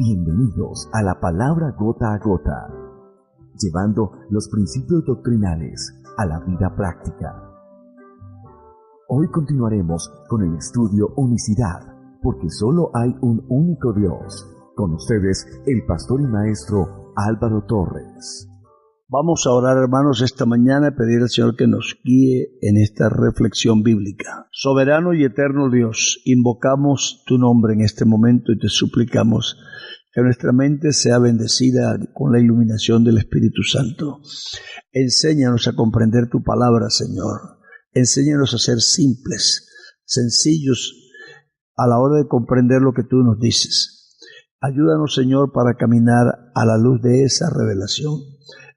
Bienvenidos a la palabra gota a gota, llevando los principios doctrinales a la vida práctica. Hoy continuaremos con el estudio Unicidad, porque solo hay un único Dios. Con ustedes, el pastor y maestro Álvaro Torres. Vamos a orar, hermanos, esta mañana y pedir al Señor que nos guíe en esta reflexión bíblica. Soberano y eterno Dios, invocamos tu nombre en este momento y te suplicamos que nuestra mente sea bendecida con la iluminación del Espíritu Santo. Enséñanos a comprender tu palabra, Señor. Enséñanos a ser simples, sencillos a la hora de comprender lo que tú nos dices. Ayúdanos, Señor, para caminar a la luz de esa revelación.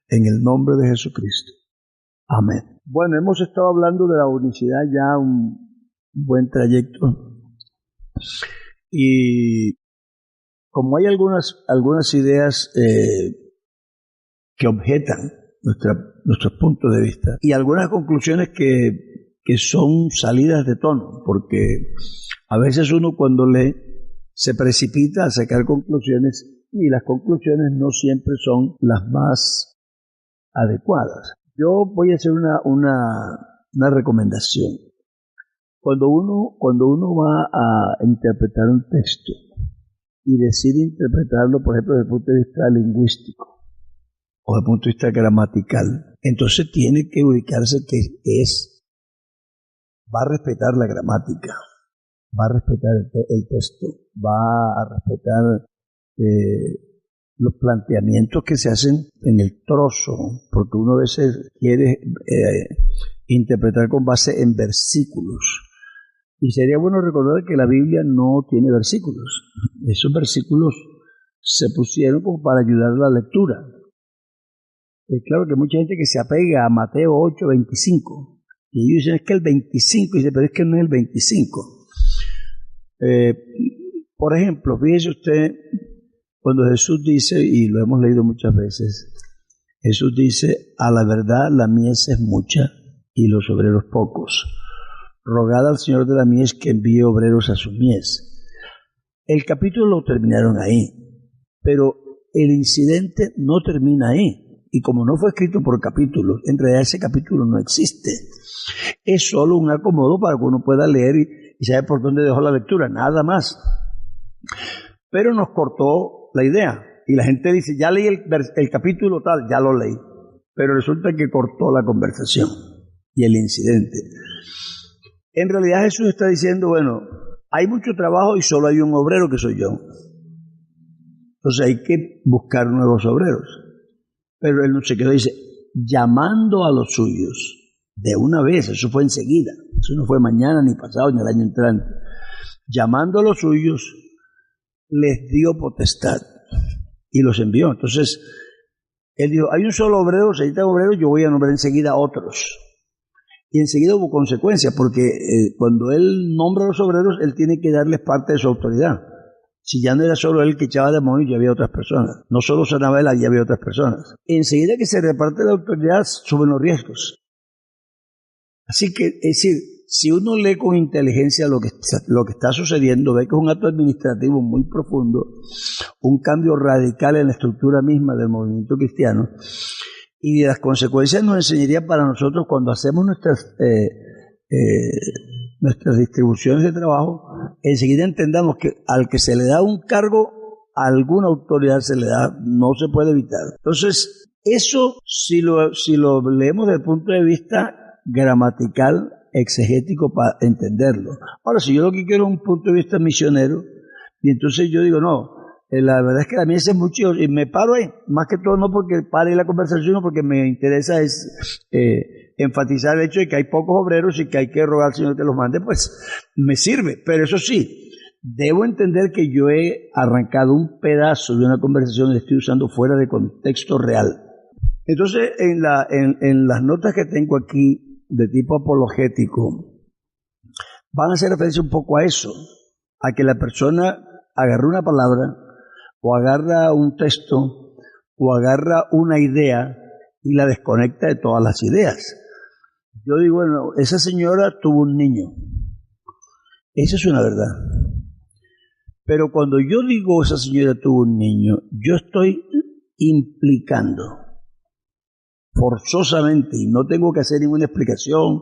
En el nombre de Jesucristo. Amén. Bueno, hemos estado hablando de la unicidad ya un buen trayecto. Y como hay algunas ideas que objetan nuestros puntos de vista y algunas conclusiones que son salidas de tono, porque a veces uno cuando lee se precipita a sacar conclusiones y las conclusiones no siempre son las más adecuadas. Yo voy a hacer una recomendación. Cuando uno va a interpretar un texto y decide interpretarlo, por ejemplo, desde el punto de vista lingüístico o desde el punto de vista gramatical, entonces tiene que ubicarse que va a respetar la gramática, va a respetar el texto, va a respetar los planteamientos que se hacen en el trozo, porque uno a veces quiere interpretar con base en versículos. Y sería bueno recordar que la Biblia no tiene versículos. Esos versículos se pusieron como para ayudar a la lectura. Claro que mucha gente que se apega a Mateo 8:25, y ellos dicen es que el 25, y dice, pero es que no es el 25. Por ejemplo, fíjese usted, cuando Jesús dice, y lo hemos leído muchas veces, Jesús dice, a la verdad la mies es mucha y los obreros pocos. Rogad al Señor de la mies que envíe obreros a su mies. El capítulo lo terminaron ahí, pero el incidente no termina ahí. Y como no fue escrito por capítulos, en realidad ese capítulo no existe. Es solo un acomodo para que uno pueda leer y saber por dónde dejó la lectura, nada más. Pero nos cortó la idea. Y la gente dice, ya leí el capítulo tal, ya lo leí. Pero resulta que cortó la conversación y el incidente. En realidad Jesús está diciendo, bueno, hay mucho trabajo y solo hay un obrero que soy yo. Entonces hay que buscar nuevos obreros. Pero él no se quedó, dice, llamando a los suyos de una vez, eso fue enseguida. Eso no fue mañana, ni pasado, ni el año entrante. Llamando a los suyos, les dio potestad y los envió. Entonces, él dijo, hay un solo obrero, se necesita obrero, yo voy a nombrar enseguida a otros. Y enseguida hubo consecuencias, porque cuando él nombra a los obreros, él tiene que darles parte de su autoridad. Si ya no era solo él que echaba demonios, ya había otras personas. No solo sanaba él, ya había otras personas. Enseguida que se reparte la autoridad, suben los riesgos. Así que, es decir, si uno lee con inteligencia lo que está sucediendo, ve que es un acto administrativo muy profundo, un cambio radical en la estructura misma del movimiento cristiano, y las consecuencias nos enseñaría para nosotros cuando hacemos nuestras distribuciones de trabajo, enseguida entendamos que al que se le da un cargo, alguna autoridad se le da, no se puede evitar. Entonces, eso si lo leemos desde el punto de vista gramatical, exegético, para entenderlo. Ahora, si yo lo que quiero es un punto de vista misionero, y entonces yo digo, no, la verdad es que la mies es mucho, y me paro ahí, más que todo no porque pare la conversación, sino porque me interesa enfatizar el hecho de que hay pocos obreros y que hay que rogar al Señor que los mande, pues me sirve. Pero eso sí, debo entender que yo he arrancado un pedazo de una conversación y la estoy usando fuera de contexto real. Entonces, en las notas que tengo aquí, de tipo apologético, van a hacer referencia un poco a eso, a que la persona agarra una palabra, o agarra un texto, o agarra una idea, y la desconecta de todas las ideas. Yo digo, bueno, esa señora tuvo un niño. Esa es una verdad. Pero cuando yo digo esa señora tuvo un niño, yo estoy implicando forzosamente, y no tengo que hacer ninguna explicación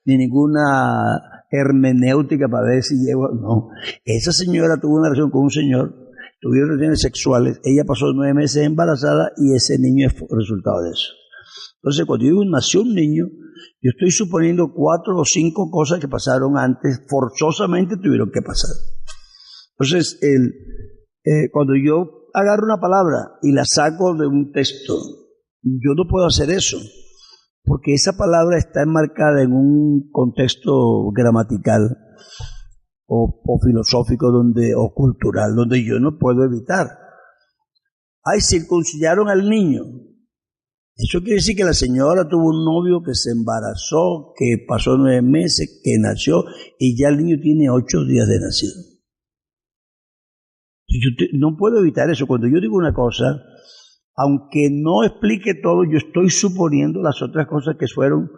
ni ninguna hermenéutica para ver si llego. No, esa señora tuvo una relación con un señor, tuvieron relaciones sexuales, ella pasó 9 meses embarazada y ese niño es resultado de eso. Entonces, cuando yo digo nació un niño, yo estoy suponiendo 4 o 5 cosas que pasaron antes, forzosamente tuvieron que pasar. Entonces, cuando yo agarro una palabra y la saco de un texto, yo no puedo hacer eso, porque esa palabra está enmarcada en un contexto gramatical o filosófico o cultural, donde yo no puedo evitar. Ay, circuncidaron al niño. Eso quiere decir que la señora tuvo un novio que se embarazó, que pasó 9 meses, que nació, y ya el niño tiene 8 días de nacido. No puedo evitar eso. Cuando yo digo una cosa, aunque no explique todo, yo estoy suponiendo las otras cosas que fueron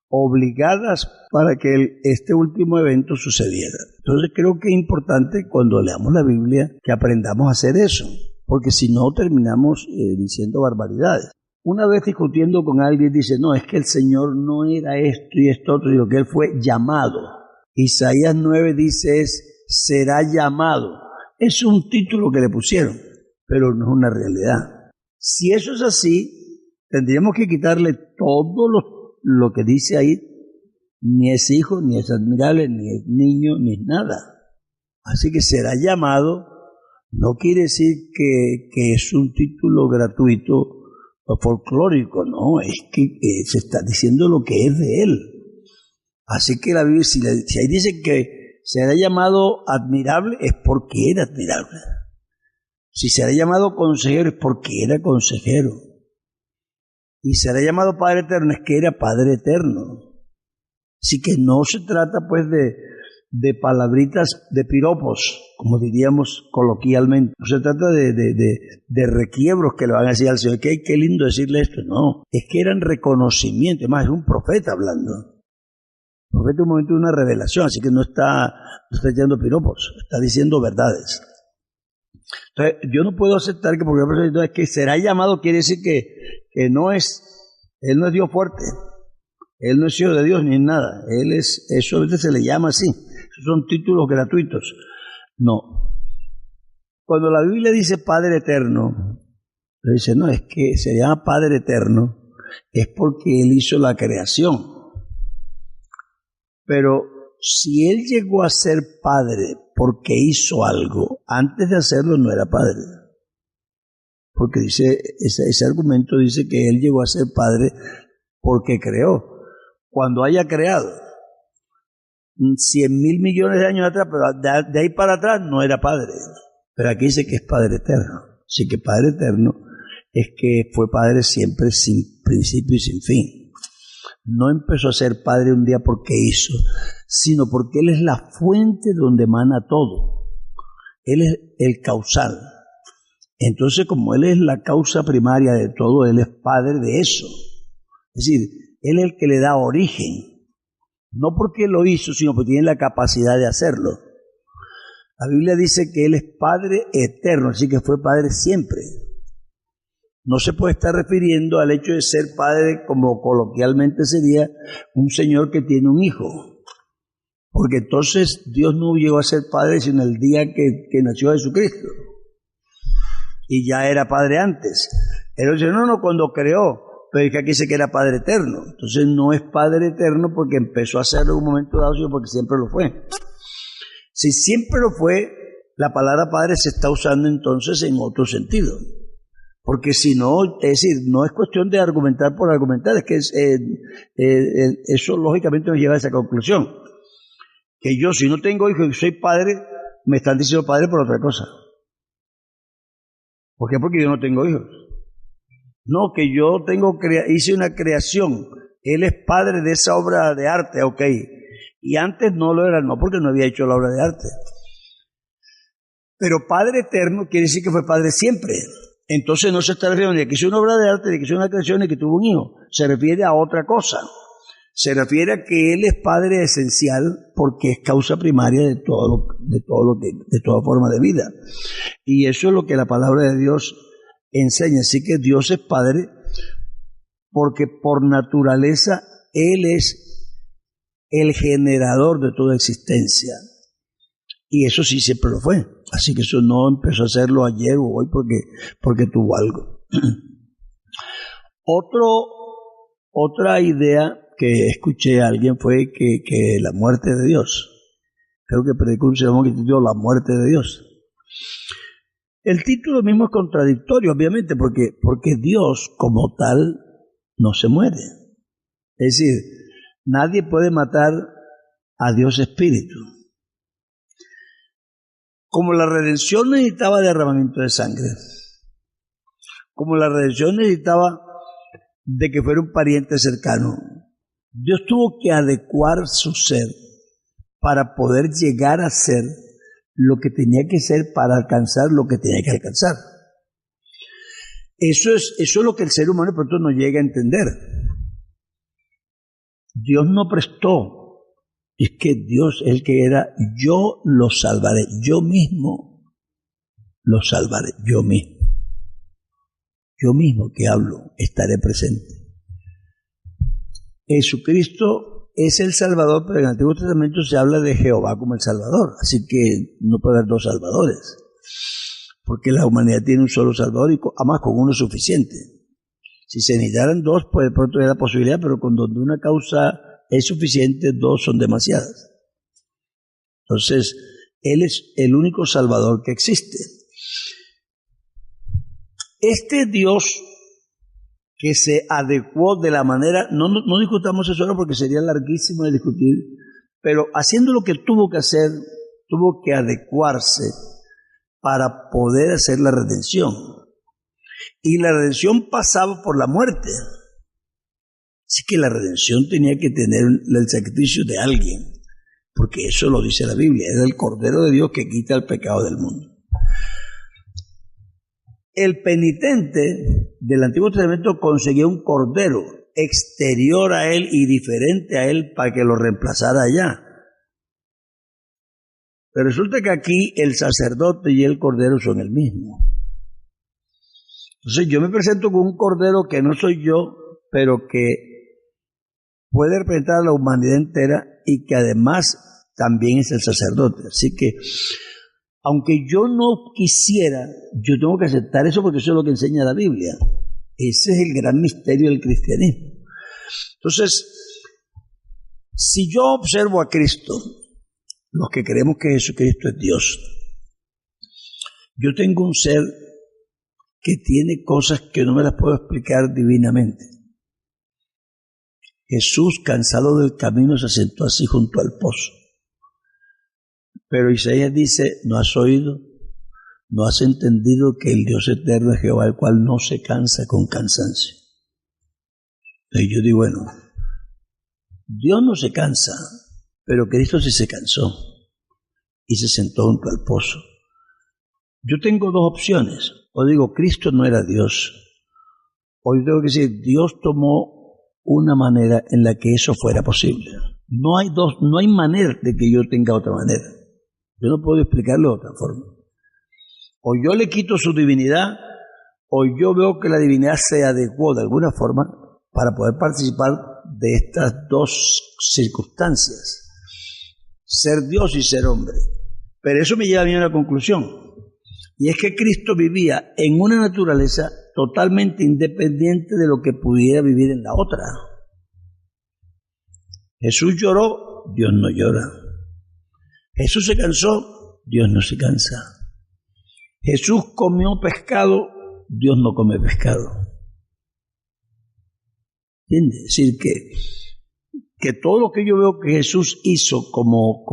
obligadas para que este último evento sucediera. Entonces creo que es importante cuando leamos la Biblia que aprendamos a hacer eso, porque si no terminamos diciendo barbaridades. Una vez discutiendo con alguien dice, no, es que el Señor no era esto y esto otro, sino que Él fue llamado. Isaías 9 dice será llamado. Es un título que le pusieron, pero no es una realidad. Si eso es así, tendríamos que quitarle todo lo que dice ahí. Ni es hijo, ni es admirable, ni es niño, ni es nada. Así que será llamado, no quiere decir que es un título gratuito o folclórico, no, es que se está diciendo lo que es de él. Así que la Biblia, si ahí dice que será llamado admirable, es porque era admirable. Si será llamado consejero, es porque era consejero. Y será llamado Padre Eterno, es que era Padre Eterno. Así que no se trata pues de palabritas, de piropos, como diríamos coloquialmente. No se trata de requiebros que le van a decir al Señor, qué lindo decirle esto. No, es que eran reconocimientos. Más, es un profeta hablando. El profeta en un momento de una revelación, así que no está echando piropos, está diciendo verdades. Entonces, yo no puedo aceptar que porque la persona es que será llamado, quiere decir que él no es Dios fuerte, él no es hijo de Dios ni nada, eso a veces se le llama así, esos son títulos gratuitos. No. Cuando la Biblia dice Padre Eterno, dice, no, es que se llama Padre Eterno, es porque Él hizo la creación. Pero si Él llegó a ser Padre porque hizo algo, antes de hacerlo no era Padre. Porque dice ese argumento dice que Él llegó a ser Padre porque creó. Cuando haya creado 100,000 millones de años atrás, pero de ahí para atrás no era Padre. Pero aquí dice que es Padre Eterno. Así que Padre Eterno es que fue Padre siempre, sin principio y sin fin. No empezó a ser Padre un día porque hizo, sino porque Él es la fuente donde emana todo. Él es el causal. Entonces, como Él es la causa primaria de todo, Él es Padre de eso. Es decir, Él es el que le da origen. No porque lo hizo, sino porque tiene la capacidad de hacerlo. La Biblia dice que Él es Padre eterno, así que fue Padre siempre. No se puede estar refiriendo al hecho de ser padre como coloquialmente sería un señor que tiene un hijo. Porque entonces Dios no llegó a ser padre sino el día que nació Jesucristo. Y ya era padre antes. Él dice, no, cuando creó, pero es que aquí dice que era Padre Eterno. Entonces no es Padre Eterno porque empezó a hacerlo en un momento dado, sino porque siempre lo fue. Si siempre lo fue, la palabra Padre se está usando entonces en otro sentido. Porque si no, es decir, no es cuestión de argumentar por argumentar, es que eso lógicamente nos lleva a esa conclusión. Que yo, si no tengo hijos y soy padre, me están diciendo padre por otra cosa. ¿Por qué? Porque yo no tengo hijos. No, que yo hice una creación, él es padre de esa obra de arte, ok. Y antes no lo era, no porque no había hecho la obra de arte. Pero Padre Eterno quiere decir que fue padre siempre. Entonces no se está refiriendo ni a que hizo una obra de arte, ni que hizo una creación, ni que tuvo un hijo. Se refiere a otra cosa. Se refiere a que Él es Padre esencial porque es causa primaria de toda forma de vida. Y eso es lo que la palabra de Dios enseña. Así que Dios es Padre porque por naturaleza Él es el generador de toda existencia. Y eso sí siempre lo fue. Así que eso no empezó a hacerlo ayer o hoy porque tuvo algo. Otra idea que escuché a alguien fue que la muerte de Dios. Creo que predicó un sermón que tituló La muerte de Dios. El título mismo es contradictorio, obviamente, porque Dios como tal no se muere. Es decir, nadie puede matar a Dios Espíritu. Como la redención necesitaba derramamiento de sangre, como la redención necesitaba de que fuera un pariente cercano, Dios tuvo que adecuar su ser para poder llegar a ser lo que tenía que ser para alcanzar lo que tenía que alcanzar. Eso es lo que el ser humano de pronto no llega a entender. Dios no prestó. Es que Dios es el que era, yo lo salvaré, yo mismo lo salvaré, yo mismo que hablo, estaré presente. Jesucristo es el Salvador, pero en el Antiguo Testamento se habla de Jehová como el Salvador, así que no puede haber dos Salvadores, porque la humanidad tiene un solo Salvador y además con uno es suficiente. Si se necesitaran dos, pues de pronto hay la posibilidad, pero con donde una causa es suficiente, dos son demasiadas. Entonces, Él es el único Salvador que existe. Este Dios que se adecuó de la manera, no discutamos eso ahora porque sería larguísimo de discutir, pero haciendo lo que tuvo que hacer, tuvo que adecuarse para poder hacer la redención. Y la redención pasaba por la muerte. Así que la redención tenía que tener el sacrificio de alguien, porque eso lo dice la Biblia, es el Cordero de Dios que quita el pecado del mundo. El penitente del Antiguo Testamento conseguía un cordero exterior a él y diferente a él para que lo reemplazara allá. Pero resulta que aquí el sacerdote y el cordero son el mismo. Entonces yo me presento con un cordero que no soy yo, pero que puede representar a la humanidad entera y que además también es el sacerdote. Así que, aunque yo no quisiera, yo tengo que aceptar eso porque eso es lo que enseña la Biblia. Ese es el gran misterio del cristianismo. Entonces, si yo observo a Cristo, los que creemos que Jesucristo es Dios, yo tengo un ser que tiene cosas que no me las puedo explicar divinamente. Jesús, cansado del camino, se sentó así junto al pozo. Pero Isaías dice, ¿no has oído? ¿No has entendido que el Dios eterno es Jehová, el cual no se cansa con cansancio? Y yo digo, bueno, Dios no se cansa, pero Cristo sí se cansó y se sentó junto al pozo. Yo tengo dos opciones. O digo, Cristo no era Dios. O yo tengo que decir, Dios tomó una manera en la que eso fuera posible. No hay manera de que yo tenga otra manera. Yo no puedo explicarlo de otra forma. O yo le quito su divinidad, o yo veo que la divinidad se adecuó de alguna forma para poder participar de estas dos circunstancias. Ser Dios y ser hombre. Pero eso me lleva a mí a una conclusión. Y es que Cristo vivía en una naturaleza totalmente independiente de lo que pudiera vivir en la otra. Jesús lloró, Dios no llora. Jesús se cansó, Dios no se cansa. Jesús comió pescado, Dios no come pescado. ¿Entiendes? Es decir, que todo lo que yo veo que Jesús hizo como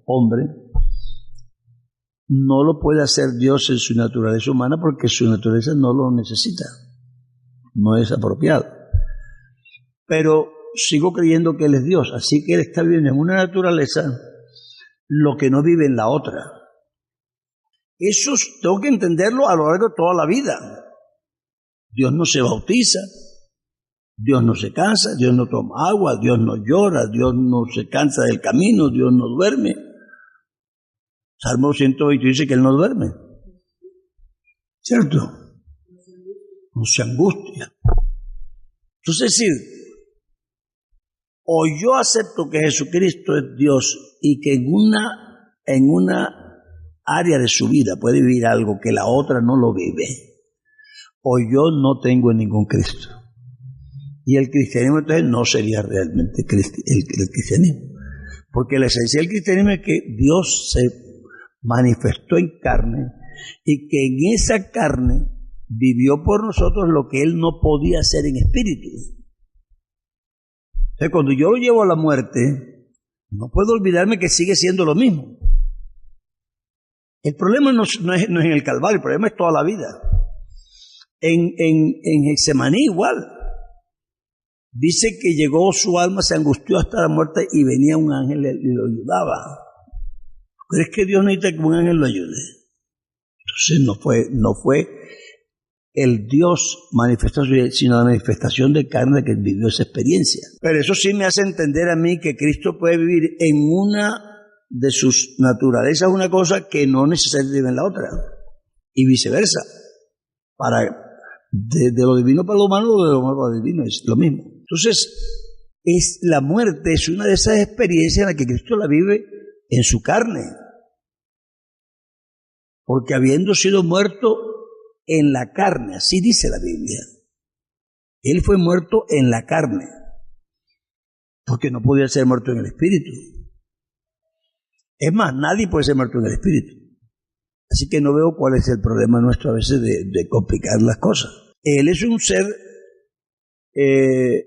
hombre, no lo puede hacer Dios en su naturaleza humana porque su naturaleza no lo necesita, no es apropiado. Pero sigo creyendo que Él es Dios, así que Él está viviendo en una naturaleza lo que no vive en la otra. Eso tengo que entenderlo a lo largo de toda la vida. Dios no se bautiza, Dios no se cansa, Dios no toma agua, Dios no llora, Dios no se cansa del camino, Dios no duerme. Salmo 120 dice que Él no duerme. ¿Cierto? No se angustia. Entonces, es decir, o yo acepto que Jesucristo es Dios y que en una área de su vida puede vivir algo que la otra no lo vive, o yo no tengo ningún Cristo. Y el cristianismo entonces no sería realmente el cristianismo. Porque la esencia del cristianismo es que Dios se manifestó en carne y que en esa carne vivió por nosotros lo que Él no podía hacer en espíritu. Entonces, cuando yo lo llevo a la muerte, no puedo olvidarme que sigue siendo lo mismo. El problema no es en el Calvario, el problema es toda la vida. En Getsemaní igual. Dice que llegó su alma, se angustió hasta la muerte y venía un ángel y lo ayudaba. ¿Crees que Dios necesita que un ángel lo ayude? Entonces no fue el Dios manifestado, sino la manifestación de carne que vivió esa experiencia. Pero eso sí me hace entender a mí que Cristo puede vivir en una de sus naturalezas una cosa que no necesariamente vive en la otra. Y viceversa. De lo divino para lo humano, o de lo humano para lo divino, es lo mismo. Entonces, la muerte es una de esas experiencias en las que Cristo la vive en su carne. Porque habiendo sido muerto en la carne, así dice la Biblia. Él fue muerto en la carne, porque no podía ser muerto en el espíritu. Es más, nadie puede ser muerto en el espíritu. Así que no veo cuál es el problema nuestro a veces de complicar las cosas. Él es un ser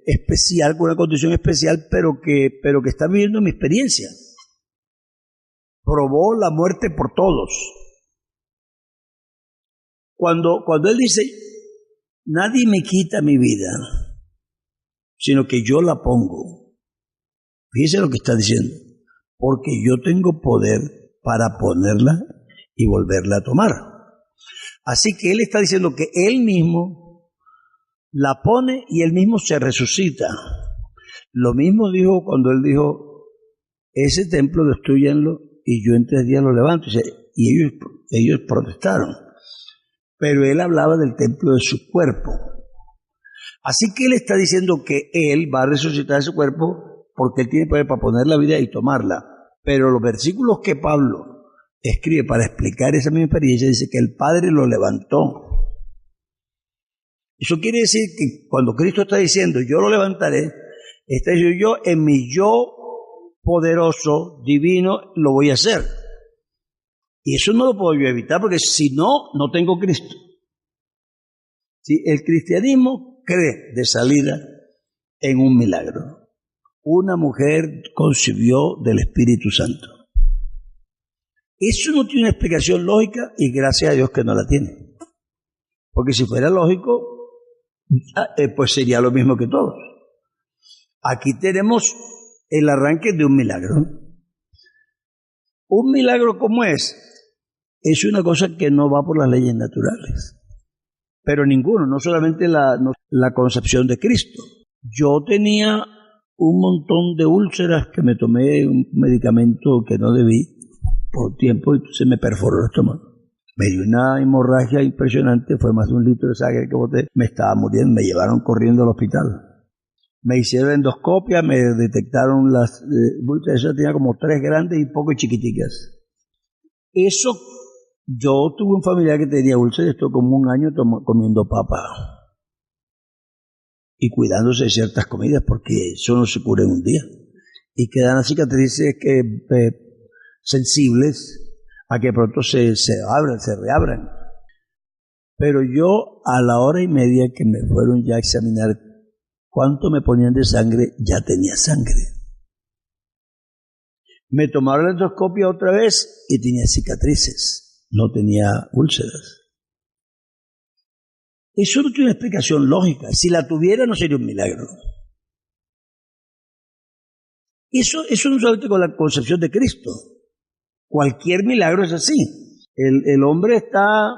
especial, con una condición especial, pero que está viviendo mi experiencia. Probó la muerte por todos. Cuando Él dice, nadie me quita mi vida, sino que yo la pongo. Fíjese lo que está diciendo. Porque yo tengo poder para ponerla y volverla a tomar. Así que Él está diciendo que Él mismo la pone y Él mismo se resucita. Lo mismo dijo cuando Él dijo, ese templo destruyanlo y yo en 3 días lo levanto. Y ellos protestaron. Pero Él hablaba del templo de su cuerpo. Así que Él está diciendo que Él va a resucitar su cuerpo porque Él tiene poder para poner la vida y tomarla. Pero los versículos que Pablo escribe para explicar esa misma experiencia dice que el Padre lo levantó. Eso quiere decir que cuando Cristo está diciendo yo lo levantaré, está diciendo yo en mi yo poderoso, divino, lo voy a hacer. Y eso no lo puedo yo evitar porque si no, no tengo Cristo. ¿Sí? El cristianismo cree de salida en un milagro. Una mujer concibió del Espíritu Santo. Eso no tiene una explicación lógica y gracias a Dios que no la tiene. Porque si fuera lógico, pues sería lo mismo que todos. Aquí tenemos el arranque de un milagro. Un milagro, ¿cómo es? Es una cosa que no va por las leyes naturales. Pero ninguno, no solamente la concepción de Cristo. Yo tenía un montón de úlceras que me tomé un medicamento que no debí por tiempo y se me perforó el estómago. Me dio una hemorragia impresionante, fue más de 1 litro de sangre que boté, me estaba muriendo, me llevaron corriendo al hospital. Me hicieron endoscopia, me detectaron las úlceras, eso tenía como 3 grandes y poco chiquiticas. Eso, yo tuve un familiar que tenía úlceras, estuvo como 1 año comiendo papa y cuidándose de ciertas comidas porque eso no se cura en un día. Y quedan las cicatrices sensibles a que pronto se reabran. Pero yo a la 1:30 que me fueron ya a examinar cuánto me ponían de sangre, ya tenía sangre. Me tomaron la endoscopia otra vez y tenía cicatrices, no tenía úlceras. Eso no tiene una explicación lógica. Si la tuviera no sería un milagro. Eso no solamente con la concepción de Cristo. Cualquier milagro es así. El hombre está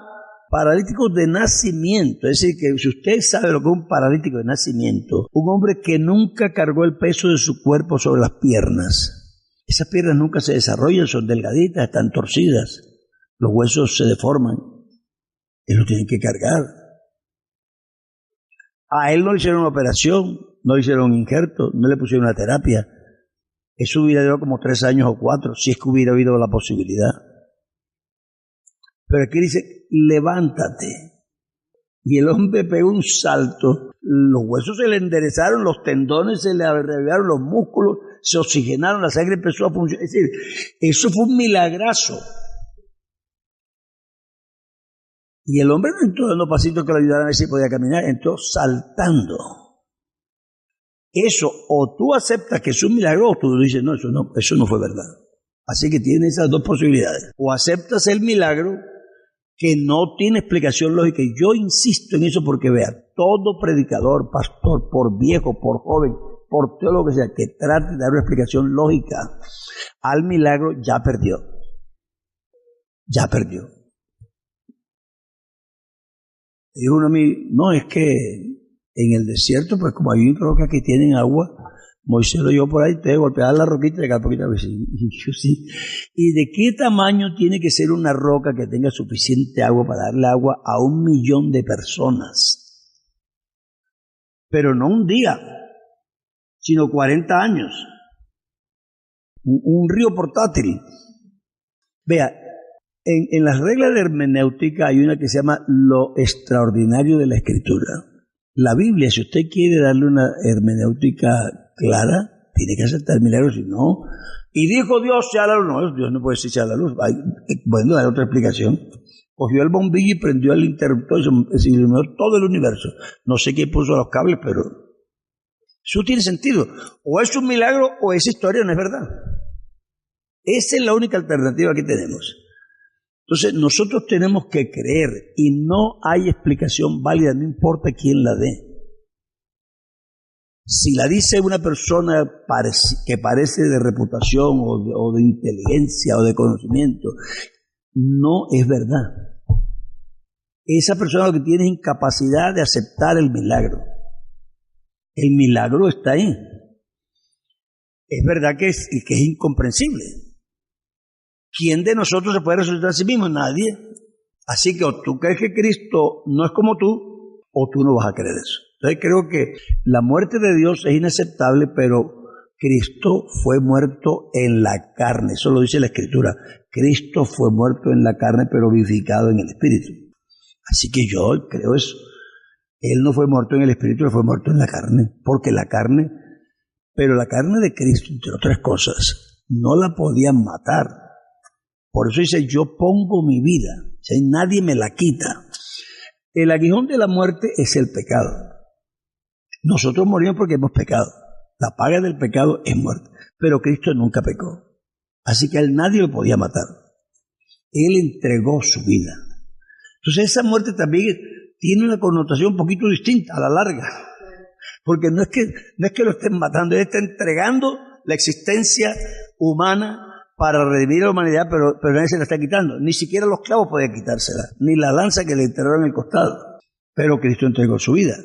paralíticos de nacimiento, es decir, que si usted sabe lo que es un paralítico de nacimiento, un hombre que nunca cargó el peso de su cuerpo sobre las piernas, esas piernas nunca se desarrollan, son delgaditas, están torcidas, los huesos se deforman, él lo tiene que cargar. A él no le hicieron una operación, no le hicieron un injerto, no le pusieron una terapia. Eso hubiera durado como 3 años o 4, si es que hubiera habido la posibilidad. Pero aquí dice, levántate. Y el hombre pegó un salto, los huesos se le enderezaron, los tendones se le reavivaron, los músculos se oxigenaron, la sangre empezó a funcionar. Es decir, eso fue un milagrazo. Y el hombre no entró dando pasitos que lo ayudaran a ver si podía caminar, entró saltando. Eso, o tú aceptas que es un milagro, o tú dices, no, eso no fue verdad. Así que tienes esas dos posibilidades. O aceptas el milagro, que no tiene explicación lógica. Y yo insisto en eso porque vea, todo predicador, pastor, por viejo, por joven, por todo lo que sea, que trate de dar una explicación lógica al milagro, ya perdió. Ya perdió. Dijo uno a mí, no, es que en el desierto, pues como hay una roca que tienen agua, Moisés lo llevó por ahí, te golpeaba la roquita y le cae poquita vez. Y yo sí. ¿Y de qué tamaño tiene que ser una roca que tenga suficiente agua para darle agua a 1 millón de personas? Pero no un día, sino 40 años. Un río portátil. Vea, en las reglas de hermenéutica hay una que se llama lo extraordinario de la Escritura. La Biblia, si usted quiere darle una hermenéutica clara, tiene que aceptar milagros, si no. Y dijo Dios, sea la luz. No, Dios no puede decir sea la luz. Bueno, hay otra explicación. Cogió el bombillo y prendió el interruptor y se iluminó todo el universo. No sé quién puso los cables, pero eso tiene sentido. O es un milagro o esa historia no es verdad. Esa es la única alternativa que tenemos. Entonces nosotros tenemos que creer y no hay explicación válida, no importa quién la dé. Si la dice una persona que parece de reputación o de inteligencia o de conocimiento, no es verdad. Esa persona lo que tiene es incapacidad de aceptar el milagro. El milagro está ahí. Es verdad que es incomprensible. ¿Quién de nosotros se puede resucitar a sí mismo? Nadie. Así que o tú crees que Cristo no es como tú, o tú no vas a creer eso. Entonces creo que la muerte de Dios es inaceptable, pero Cristo fue muerto en la carne. Eso lo dice la Escritura. Cristo fue muerto en la carne, pero vivificado en el Espíritu. Así que yo creo eso. Él no fue muerto en el Espíritu, él fue muerto en la carne. Porque la carne, pero la carne de Cristo, entre otras cosas, no la podían matar. Por eso dice, yo pongo mi vida, o sea, nadie me la quita. El aguijón de la muerte es el pecado. Nosotros morimos porque hemos pecado. La paga del pecado es muerte. Pero Cristo nunca pecó. Así que a él nadie lo podía matar. Él entregó su vida. Entonces esa muerte también tiene una connotación un poquito distinta a la larga. Porque no es que lo estén matando, él está entregando la existencia humana para redimir a la humanidad, pero nadie se la está quitando. Ni siquiera los clavos podían quitársela, ni la lanza que le enterraron en el costado. Pero Cristo entregó su vida.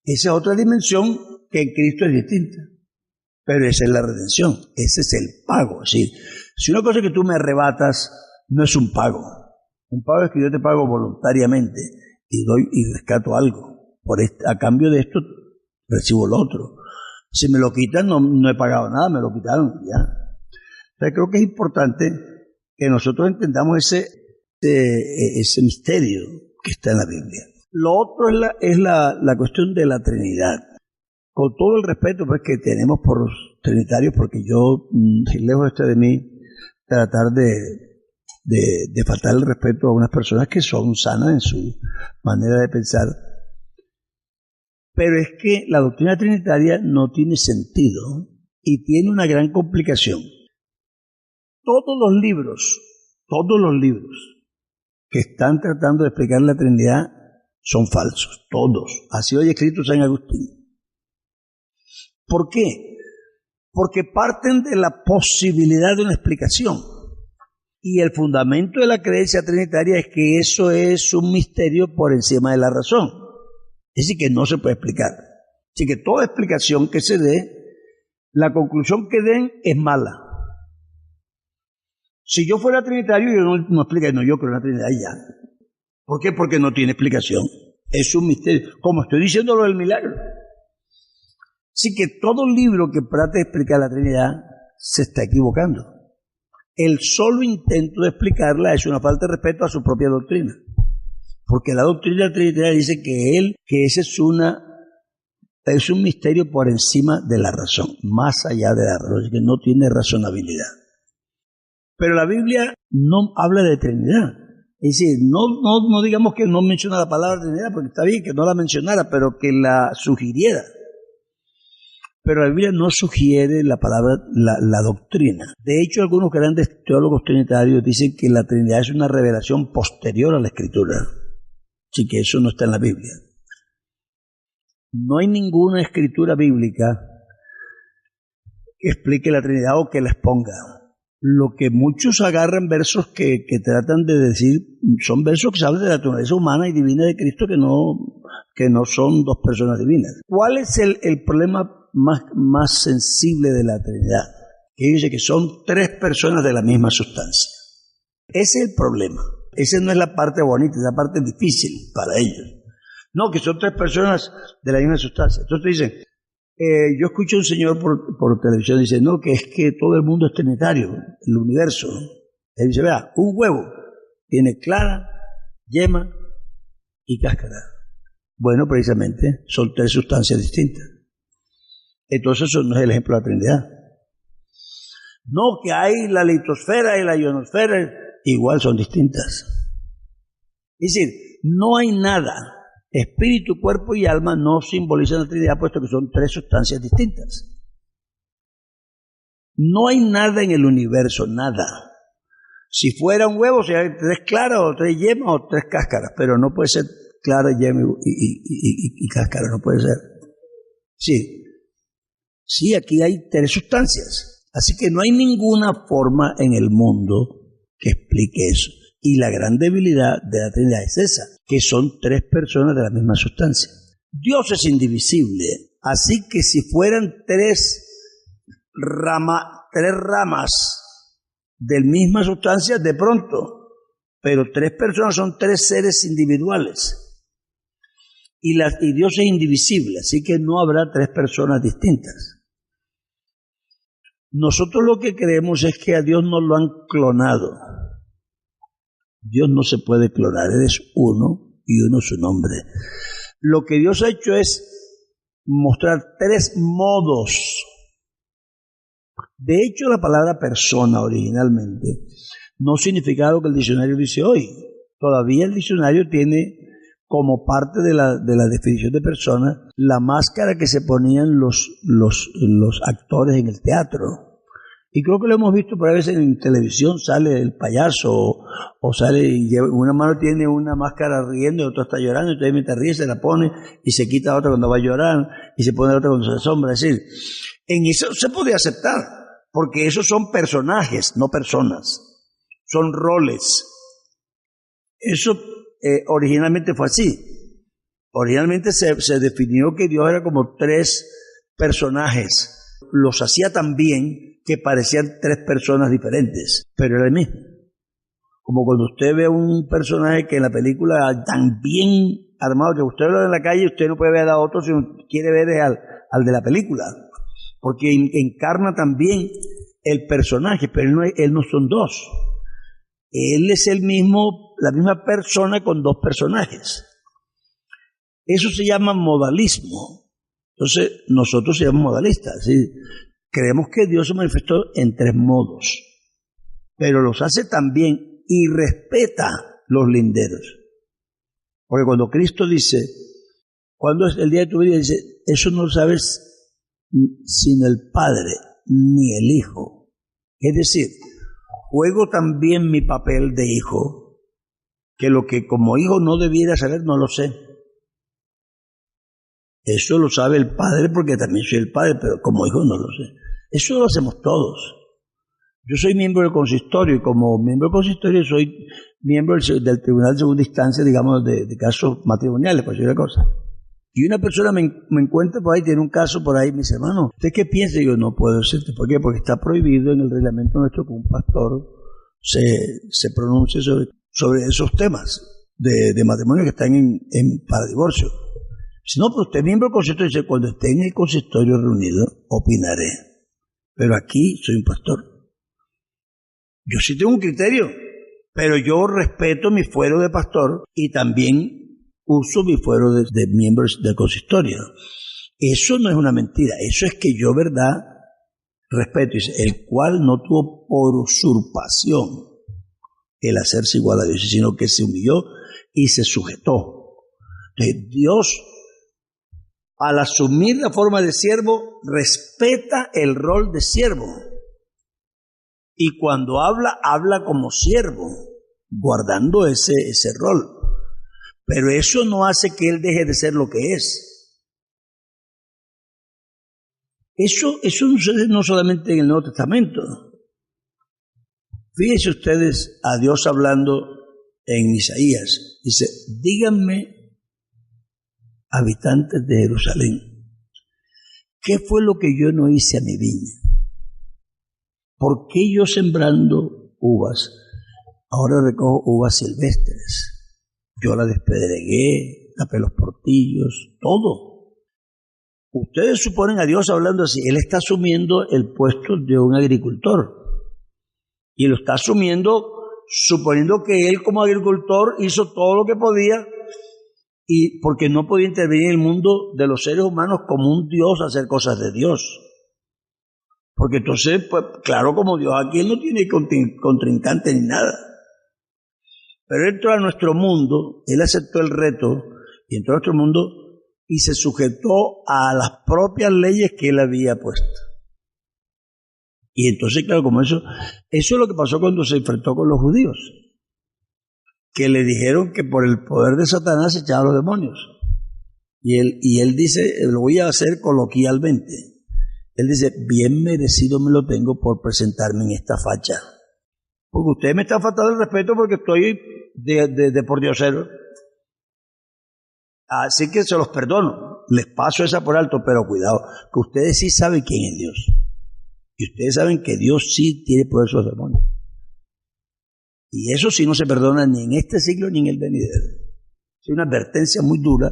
Esa es otra dimensión que en Cristo es distinta. Pero esa es la redención, ese es el pago. Es decir, si una cosa que tú me arrebatas no es un pago. Un pago es que yo te pago voluntariamente y doy y rescato algo. A cambio de esto recibo lo otro. Si me lo quitan, no he pagado nada, me lo quitaron ya. Entonces creo que es importante que nosotros entendamos ese misterio que está en la Biblia. Lo otro es la cuestión de la Trinidad. Con todo el respeto pues, que tenemos por los trinitarios, porque yo, lejos de mí, tratar de faltar el respeto a unas personas que son sanas en su manera de pensar. Pero es que la doctrina trinitaria no tiene sentido y tiene una gran complicación. Todos los libros que están tratando de explicar la Trinidad son falsos, todos. Así hoy escrito San Agustín. ¿Por qué? Porque parten de la posibilidad de una explicación. Y el fundamento de la creencia trinitaria es que eso es un misterio por encima de la razón. Es decir, que no se puede explicar. Así que toda explicación que se dé, la conclusión que den es mala. Si yo fuera trinitario, yo no explicaría, no, yo creo en la Trinidad y ya. ¿Por qué? Porque no tiene explicación. Es un misterio. Como estoy diciendo lo del milagro. Así que todo libro que trate de explicar la Trinidad se está equivocando. El solo intento de explicarla es una falta de respeto a su propia doctrina. Porque la doctrina trinitaria dice que ese es un misterio por encima de la razón, más allá de la razón, que no tiene razonabilidad. Pero la Biblia no habla de Trinidad. Es decir, no digamos que no menciona la palabra Trinidad, porque está bien que no la mencionara, pero que la sugiriera. Pero la Biblia no sugiere la palabra, la doctrina. De hecho, algunos grandes teólogos trinitarios dicen que la Trinidad es una revelación posterior a la Escritura. Así que eso no está en la Biblia. No hay ninguna escritura bíblica que explique la Trinidad o que la exponga. Lo que muchos agarran versos que tratan de decir, son versos que hablan de la naturaleza humana y divina de Cristo que no son dos personas divinas. ¿Cuál es el problema más sensible de la Trinidad? Que dice que son tres personas de la misma sustancia. Ese es el problema. Esa no es la parte bonita, es la parte difícil para ellos. No, que son tres personas de la misma sustancia. Entonces dicen, yo escucho a un señor por televisión, dice, no, que es que todo el mundo es trinitario, el universo. Él dice, vea, un huevo tiene clara, yema y cáscara. Bueno, precisamente, son tres sustancias distintas. Entonces eso no es el ejemplo de la Trinidad. No, que hay la litosfera y la ionosfera, igual son distintas. Es decir, no hay nada. Espíritu, cuerpo y alma no simbolizan la Trinidad, puesto que son tres sustancias distintas. No hay nada en el universo, nada. Si fuera un huevo, sería tres claras o tres yemas o tres cáscaras, pero no puede ser clara, yema y cáscara, no puede ser. Sí, aquí hay tres sustancias. Así que no hay ninguna forma en el mundo que explique eso. Y la gran debilidad de la Trinidad es esa, que son tres personas de la misma sustancia. Dios es indivisible, así que si fueran tres ramas de la misma sustancia, de pronto, pero tres personas son tres seres individuales. Y Dios es indivisible, así que no habrá tres personas distintas. Nosotros lo que creemos es que a Dios no lo han clonado. Dios no se puede clonar, Él es uno y uno su nombre. Lo que Dios ha hecho es mostrar tres modos. De hecho, la palabra persona originalmente no significaba lo que el diccionario dice hoy. Todavía el diccionario tiene como parte de la definición de persona la máscara que se ponían los actores en el teatro. Y creo que lo hemos visto por a veces en televisión, sale el payaso o sale y una mano tiene una máscara riendo y otra está llorando, entonces mientras ríe se la pone y se quita otra cuando va a llorar y se pone otra cuando se asombra. Es decir, en eso se podía aceptar, porque esos son personajes, no personas, son roles. Eso originalmente fue así. Originalmente se definió que Dios era como tres personajes. Los hacía tan bien que parecían tres personas diferentes, pero era el mismo. Como cuando usted ve un personaje que en la película tan bien armado que usted lo ve en la calle, usted no puede ver a otro, sino quiere ver al de la película, porque encarna también el personaje, pero él no son dos. Él es la misma persona con dos personajes. Eso se llama modalismo. Entonces, nosotros somos modalistas, ¿sí? Creemos que Dios se manifestó en tres modos, pero los hace también y respeta los linderos. Porque cuando Cristo dice, cuando es el día de tu vida, dice, eso no lo sabes sin el Padre ni el Hijo. Es decir, juego también mi papel de hijo, que lo que como hijo no debiera saber, no lo sé. Eso lo sabe el Padre porque también soy el Padre, pero como hijo no lo sé. Eso lo hacemos todos. Yo soy miembro del consistorio y como miembro del consistorio soy miembro del Tribunal de Segunda Instancia, digamos, de casos matrimoniales, por decir una cosa. Y una persona me encuentra por ahí, tiene un caso por ahí, me dice, hermano, ¿usted qué piensa? Y yo no puedo decirte. ¿Por qué? Porque está prohibido en el reglamento nuestro que un pastor se pronuncie sobre esos temas de matrimonio que están para divorcio. Si no, pero usted es miembro del consistorio, dice, cuando esté en el consistorio reunido, opinaré. Pero aquí soy un pastor. Yo sí tengo un criterio, pero yo respeto mi fuero de pastor y también uso mi fuero de miembros del consistorio. Eso no es una mentira, eso es que yo, verdad, respeto, dice, el cual no tuvo por usurpación el hacerse igual a Dios, sino que se humilló y se sujetó. Entonces, Dios, al asumir la forma de siervo, respeta el rol de siervo. Y cuando habla como siervo, guardando ese rol. Pero eso no hace que él deje de ser lo que es. Eso sucede no solamente en el Nuevo Testamento. Fíjense ustedes a Dios hablando en Isaías. Dice, díganme, habitantes de Jerusalén, ¿qué fue lo que yo no hice a mi viña? ¿Por qué yo sembrando uvas, ahora recojo uvas silvestres? Yo la despedregué, tapé los portillos, todo. Ustedes suponen a Dios hablando así. Él está asumiendo el puesto de un agricultor. Y lo está asumiendo suponiendo que él como agricultor hizo todo lo que podía y porque no podía intervenir en el mundo de los seres humanos como un Dios a hacer cosas de Dios. Porque entonces, pues claro, como Dios aquí él no tiene contrincante ni nada. Pero entró a nuestro mundo, él aceptó el reto y entró a nuestro mundo y se sujetó a las propias leyes que él había puesto. Y entonces, claro, como eso es lo que pasó cuando se enfrentó con los judíos, que le dijeron que por el poder de Satanás se echaban los demonios. Y él dice, lo voy a hacer coloquialmente, él dice, bien merecido me lo tengo por presentarme en esta facha. Porque ustedes me están faltando el respeto porque estoy de por diosero. Así que se los perdono, les paso esa por alto, pero cuidado, que ustedes sí saben quién es Dios. Y ustedes saben que Dios sí tiene poder sobre los demonios. Y eso sí no se perdona ni en este siglo ni en el venidero. Es una advertencia muy dura,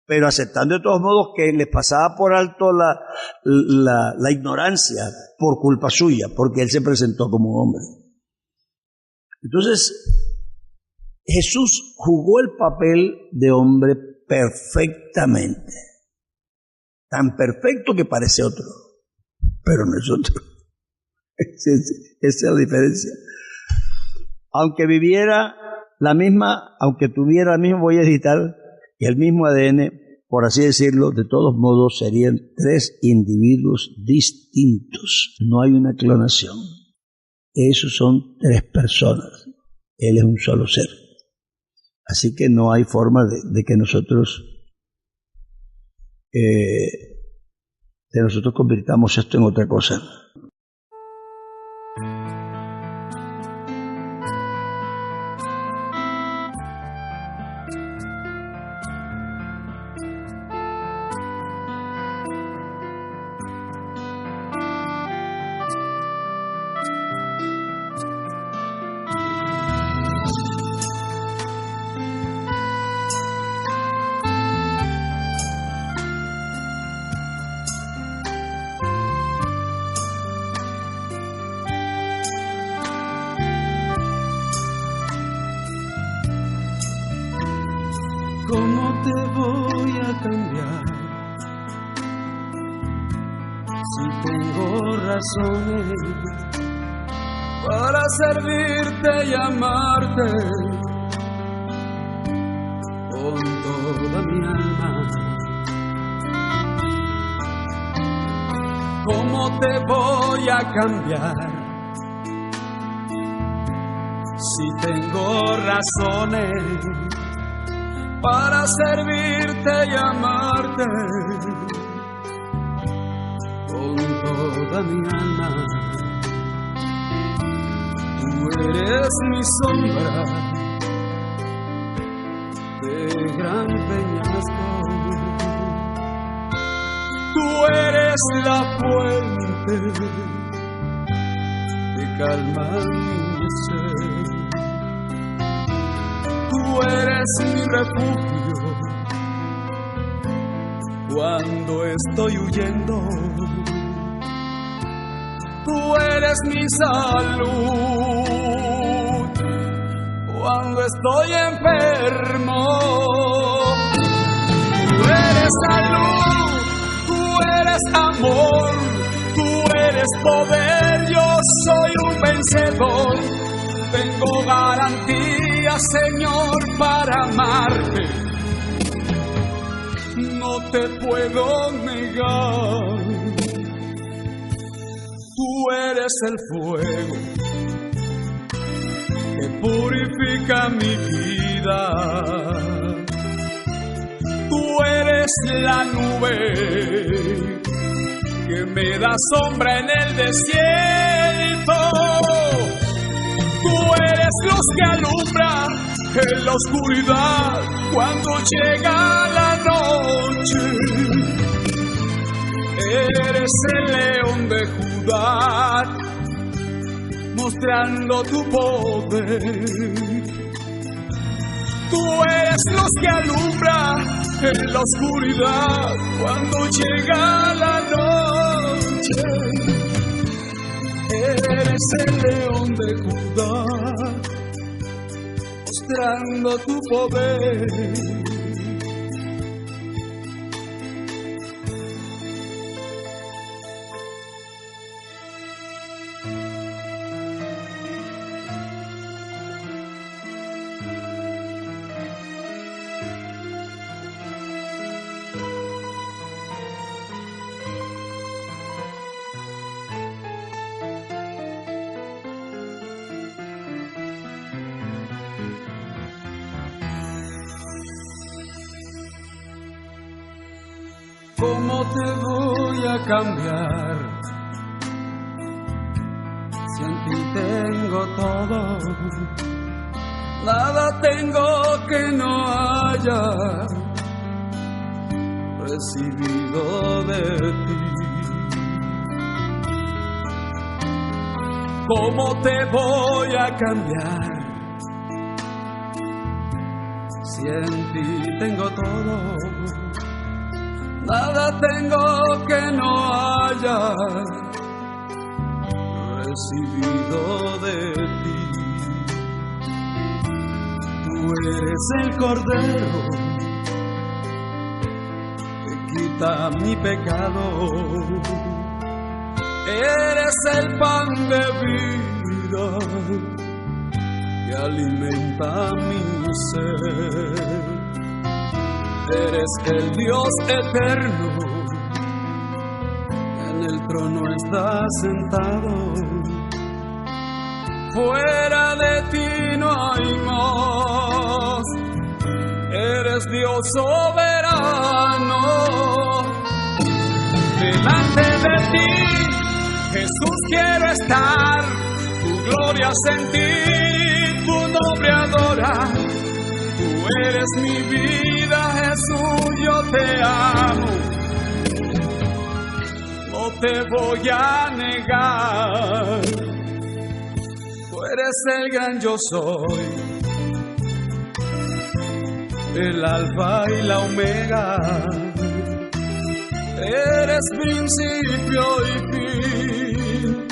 pero aceptando de todos modos que les pasaba por alto la ignorancia por culpa suya, porque él se presentó como un hombre. Entonces, Jesús jugó el papel de hombre perfectamente. Tan perfecto que parece otro, pero no es otro. Esa es la diferencia. Aunque tuviera la misma huella y el mismo ADN, por así decirlo, de todos modos serían tres individuos distintos. No hay una clonación. Esos son tres personas. Él es un solo ser. Así que no hay forma de que nosotros convirtamos esto en otra cosa. ¿Cómo te voy a cambiar si tengo razones para servirte y amarte con toda mi alma? ¿Cómo te voy a cambiar si tengo razones para servirte y amarte con toda mi alma? Tú eres mi sombra de gran peñasco. Tú eres la fuente que calma mi ser. Tú eres mi refugio cuando estoy huyendo. Tú eres mi salud cuando estoy enfermo. Tú eres salud, tú eres amor, tú eres poder, yo soy un vencedor. Tengo garantía, Señor, para amarte. No te puedo negar. Tú eres el fuego que purifica mi vida. Tú eres la nube que me da sombra en el desierto. Tú eres luz que alumbra en la oscuridad cuando llega la noche. Eres el león de Judá, mostrando tu poder. Tú eres luz que alumbra en la oscuridad cuando llega la noche. Eres el león de Judá, mostrando tu poder. ¿Cómo te voy a cambiar si en ti tengo todo? Nada tengo que no haya recibido de ti. ¿Cómo te voy a cambiar si en ti tengo todo? Nada tengo que no haya recibido de ti. Tú eres el cordero que quita mi pecado. Eres el pan de vida que alimenta mi ser. Eres el Dios eterno, en el trono estás sentado. Fuera de ti no hay más. Eres Dios soberano. Delante de ti, Jesús, quiero estar. Tu gloria sentir, tu nombre adorar. Tú eres mi vida, Jesús, yo te amo. No te voy a negar. Tú eres el gran yo soy, el alfa y la omega. Eres principio y fin.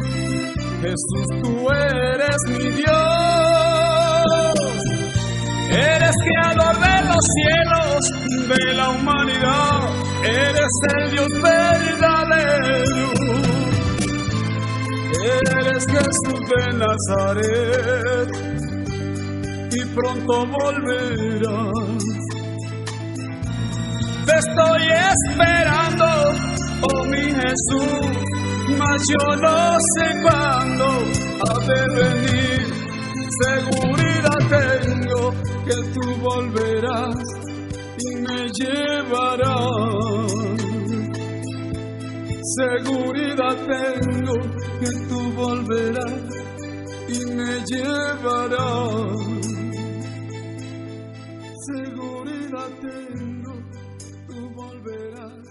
Jesús, tú eres mi Dios. Eres creador de los cielos, de la humanidad. Eres el Dios verdadero. Eres Jesús de Nazaret y pronto volverás. Te estoy esperando, oh mi Jesús, mas yo no sé cuándo ha de venir. Seguridad tengo que tú volverás y me llevarás. Seguridad tengo que tú volverás y me llevará. Seguridad tengo, tú volverás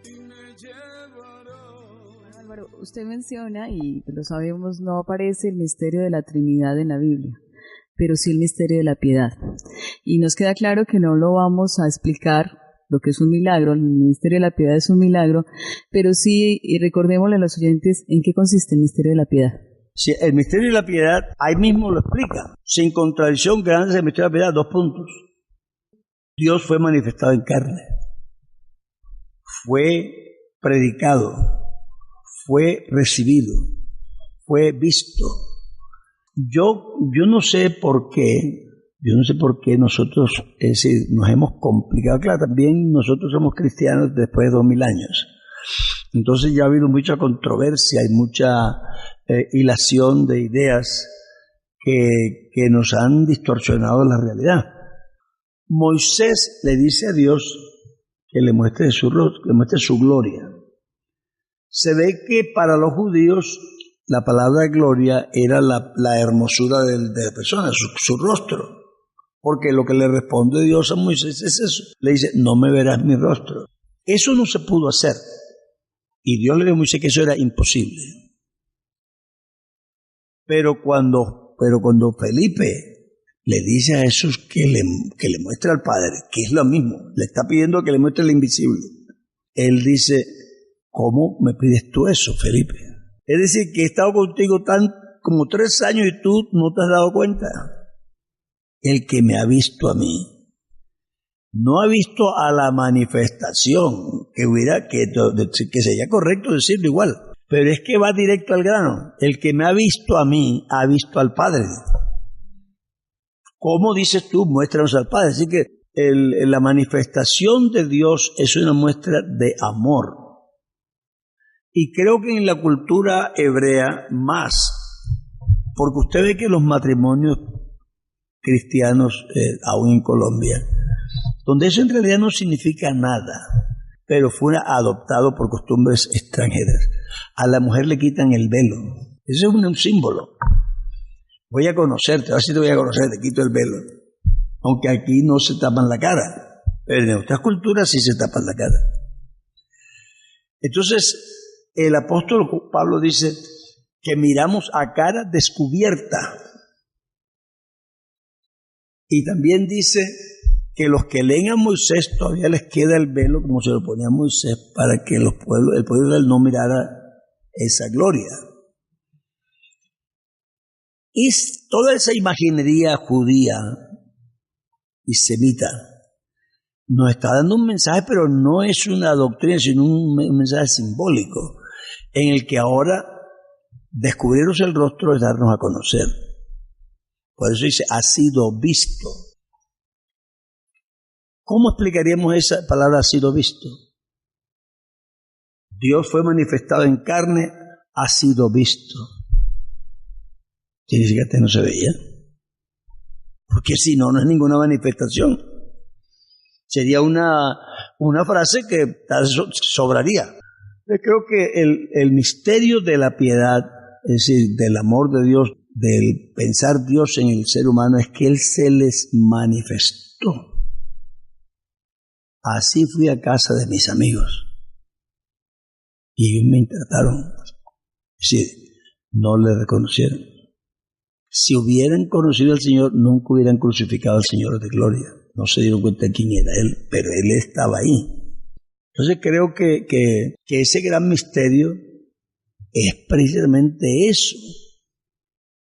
y me llevarás. Álvaro, usted menciona, y lo sabemos, no aparece el misterio de la Trinidad en la Biblia, pero sí el misterio de la piedad. Y nos queda claro que no lo vamos a explicar lo que es un milagro, el misterio de la piedad es un milagro, pero sí, y recordémosle a los oyentes en qué consiste el misterio de la piedad. Sí, el misterio de la piedad, ahí mismo lo explica. Sin contradicción, grande es el misterio de la piedad, 2 puntos. Dios fue manifestado en carne, fue predicado, fue recibido, fue visto. Yo no sé por qué nosotros nos hemos complicado. Claro, también nosotros somos cristianos después de 2000 años. Entonces ya ha habido mucha controversia y mucha hilación de ideas que nos han distorsionado la realidad. Moisés le dice a Dios que le muestre su rostro, que le muestre su gloria. Se ve que para los judíos la palabra gloria era la hermosura de la persona, su rostro. Porque lo que le responde Dios a Moisés es eso. Le dice, no me verás mi rostro. Eso no se pudo hacer. Y Dios le dijo a Moisés que eso era imposible. Pero cuando Felipe le dice a Jesús que le muestre al Padre, que es lo mismo, le está pidiendo que le muestre el invisible. Él dice, ¿cómo me pides tú eso, Felipe? Es decir, que he estado contigo como 3 años y tú no te has dado cuenta. El que me ha visto a mí, no ha visto a la manifestación, que sería correcto decirlo igual, pero es que va directo al grano. El que me ha visto a mí, ha visto al Padre. ¿Cómo dices tú? Muéstranos al Padre. Así que la manifestación de Dios es una muestra de amor. Y creo que en la cultura hebrea más, porque usted ve que los matrimonios cristianos, aún en Colombia, donde eso en realidad no significa nada, pero fue adoptado por costumbres extranjeras. A la mujer le quitan el velo. Eso es un símbolo. Voy a conocerte, ahora sí te voy a conocer, te quito el velo. Aunque aquí no se tapan la cara, pero en otras culturas sí se tapan la cara. Entonces, el apóstol Pablo dice que miramos a cara descubierta. Y también dice que los que leen a Moisés todavía les queda el velo como se lo ponía a Moisés para que el pueblo de Israel no mirara esa gloria. Es toda esa imaginería judía y semita nos está dando un mensaje, pero no es una doctrina, sino un mensaje simbólico, en el que ahora descubrirnos el rostro es darnos a conocer. Por eso dice, ha sido visto. ¿Cómo explicaríamos esa palabra ha sido visto? Dios fue manifestado en carne, ha sido visto. Significa que no se veía. Porque si no, no es ninguna manifestación. Sería una frase que sobraría. Yo creo que el misterio de la piedad, es decir, del amor de Dios, del pensar Dios en el ser humano, es que Él se les manifestó. Así fui a casa de mis amigos y ellos me trataron. Es decir, no le reconocieron. Si hubieran conocido al Señor, nunca hubieran crucificado al Señor de gloria. No se dieron cuenta de quién era Él, pero Él estaba ahí. Entonces creo que ese gran misterio es precisamente eso.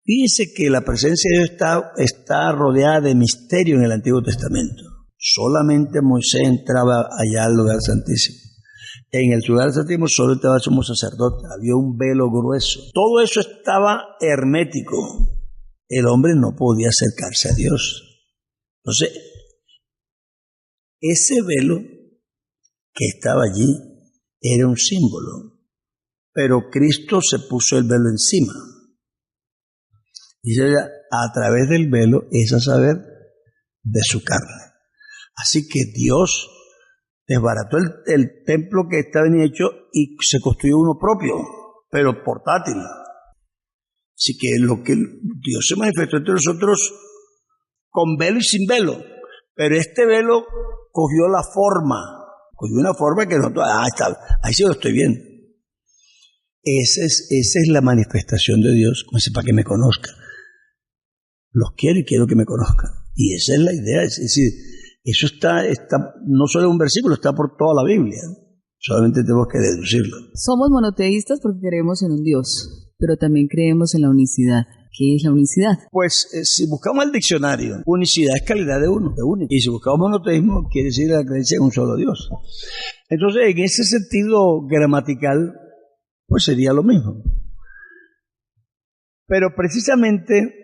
Fíjense que la presencia de Dios está rodeada de misterio en el Antiguo Testamento. Solamente Moisés entraba allá al lugar santísimo. En el lugar santísimo solo estaba el sumo sacerdote, había un velo grueso. Todo eso estaba hermético. El hombre no podía acercarse a Dios. Entonces, ese velo que estaba allí era un símbolo, pero Cristo se puso el velo encima. Y a través del velo es a saber de su carne. Así que Dios desbarató el templo que estaba bien hecho y se construyó uno propio, pero portátil. Así que lo que Dios se manifestó entre nosotros con velo y sin velo, pero este velo cogió una forma que nosotros, ahí sí lo estoy viendo. Esa es la manifestación de Dios, como dice, para que me conozcan. Los quiero y quiero que me conozcan. Y esa es la idea, es decir, eso está no solo en un versículo, está por toda la Biblia. Solamente tenemos que deducirlo. Somos monoteístas porque creemos en un Dios, pero también creemos en la unicidad. ¿Qué es la unicidad? Pues si buscamos el diccionario, unicidad es calidad de uno, de único. Y si buscamos monoteísmo, quiere decir la creencia en un solo Dios. Entonces, en ese sentido gramatical, pues sería lo mismo. Pero precisamente,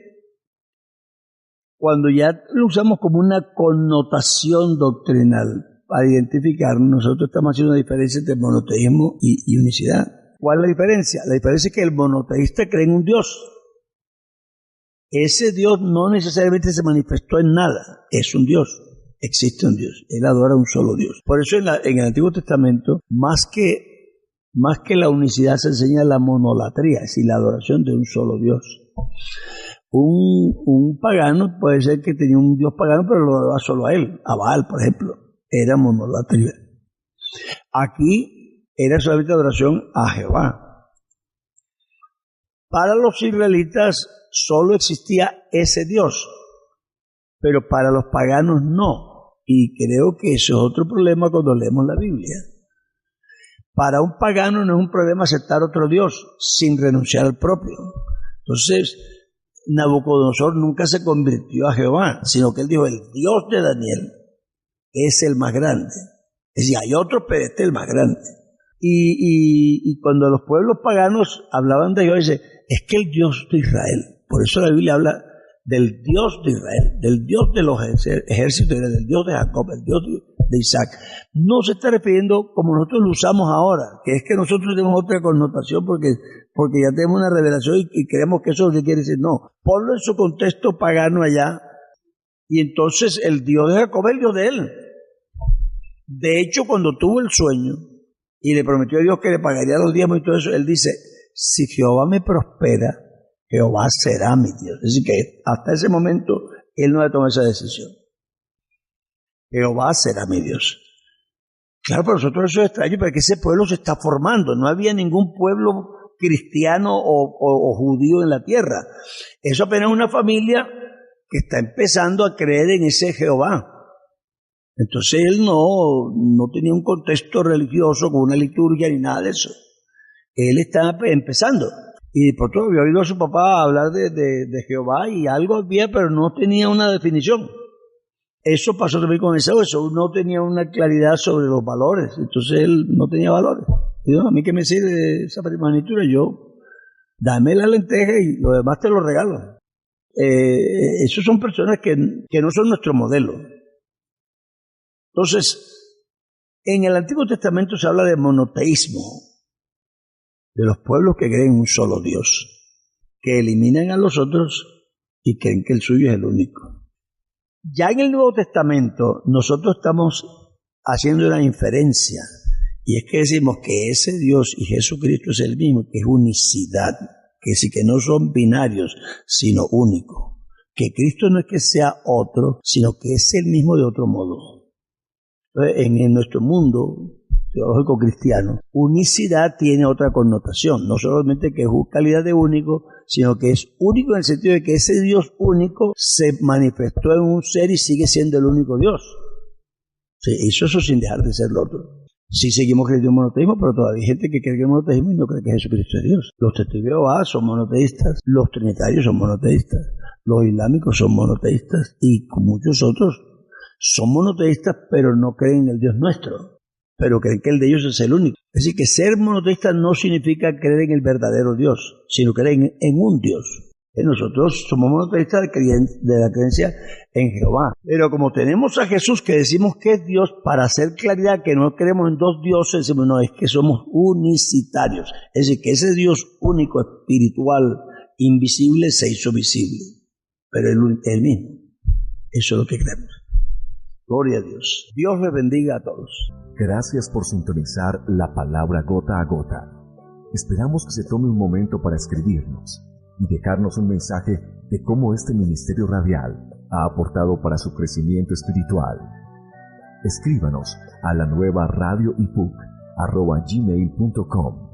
cuando ya lo usamos como una connotación doctrinal para identificarnos, nosotros estamos haciendo una diferencia entre monoteísmo y unicidad. ¿Cuál es la diferencia? La diferencia es que el monoteísta cree en un Dios. Ese Dios no necesariamente se manifestó en nada, es un Dios, existe un Dios, él adora un solo Dios. Por eso en el Antiguo Testamento, más que la unicidad se enseña la monolatría, es decir, la adoración de un solo Dios. Un pagano puede ser que tenía un Dios pagano, pero lo adoraba solo a él, a Baal, por ejemplo, era monolatría. Aquí era solamente adoración a Jehová. Para los israelitas solo existía ese Dios, pero para los paganos no. Y creo que eso es otro problema cuando leemos la Biblia. Para un pagano no es un problema aceptar otro Dios sin renunciar al propio. Entonces, Nabucodonosor nunca se convirtió a Jehová, sino que él dijo, el Dios de Daniel es el más grande. Es decir, hay otro, pero este es el más grande. Y cuando los pueblos paganos hablaban de Dios, dice, es que el Dios de Israel. Por eso la Biblia habla del Dios de Israel, del Dios de los ejércitos, del Dios de Jacob, el Dios de Isaac. No se está refiriendo como nosotros lo usamos ahora, que es que nosotros tenemos otra connotación porque ya tenemos una revelación y creemos que eso es lo que quiere decir. No, ponlo en su contexto pagano allá, y entonces el Dios de Jacob es el Dios de él. De hecho, cuando tuvo el sueño y le prometió a Dios que le pagaría los diezmos y todo eso, él dice, si Jehová me prospera, Jehová será mi Dios. Es decir, que hasta ese momento él no había tomado esa decisión. Jehová será mi Dios. Claro, para nosotros eso es extraño, porque ese pueblo se está formando. No había ningún pueblo cristiano o judío en la tierra. Eso apenas es una familia que está empezando a creer en ese Jehová. Entonces él no tenía un contexto religioso con una liturgia ni nada de eso. Él estaba empezando. Y por todo había oído a su papá hablar de Jehová y algo había, pero no tenía una definición. Eso pasó también con Esaú. Esaú no tenía una claridad sobre los valores. Entonces él no tenía valores. Y dijo, a mí que me sirve esa primogenitura, dame la lenteja y lo demás te lo regalo. Esos son personas que no son nuestro modelo. Entonces, en el Antiguo Testamento se habla de monoteísmo, de los pueblos que creen en un solo Dios, que eliminan a los otros y creen que el suyo es el único. Ya en el Nuevo Testamento nosotros estamos haciendo una inferencia, y es que decimos que ese Dios y Jesucristo es el mismo, que es unicidad, que sí, que no son binarios, sino único, que Cristo no es que sea otro, sino que es el mismo de otro modo. Entonces, en nuestro mundo teológico cristiano, unicidad tiene otra connotación, no solamente que es calidad de único, sino que es único en el sentido de que ese Dios único se manifestó en un ser y sigue siendo el único Dios. Sí, eso sin dejar de ser lo otro. Sí seguimos creyendo en monoteísmo, pero todavía hay gente que cree en monoteísmo y no cree que Jesucristo es Dios. Los testigos de Jehová son monoteístas, los trinitarios son monoteístas, los islámicos son monoteístas y muchos otros son monoteístas, pero no creen en el Dios nuestro, pero creen que el de ellos es el único. Es decir, que ser monoteísta no significa creer en el verdadero Dios, sino creer en un Dios. Nosotros somos monoteístas de la creencia en Jehová. Pero como tenemos a Jesús que decimos que es Dios, para hacer claridad que no creemos en dos dioses, decimos, no, es que somos unicitarios. Es decir, que ese Dios único, espiritual, invisible, se hizo visible. Pero él mismo. Eso es lo que creemos. Gloria a Dios. Dios les bendiga a todos. Gracias por sintonizar la palabra gota a gota. Esperamos que se tome un momento para escribirnos y dejarnos un mensaje de cómo este ministerio radial ha aportado para su crecimiento espiritual. Escríbanos a lanuevaradioipuc@gmail.com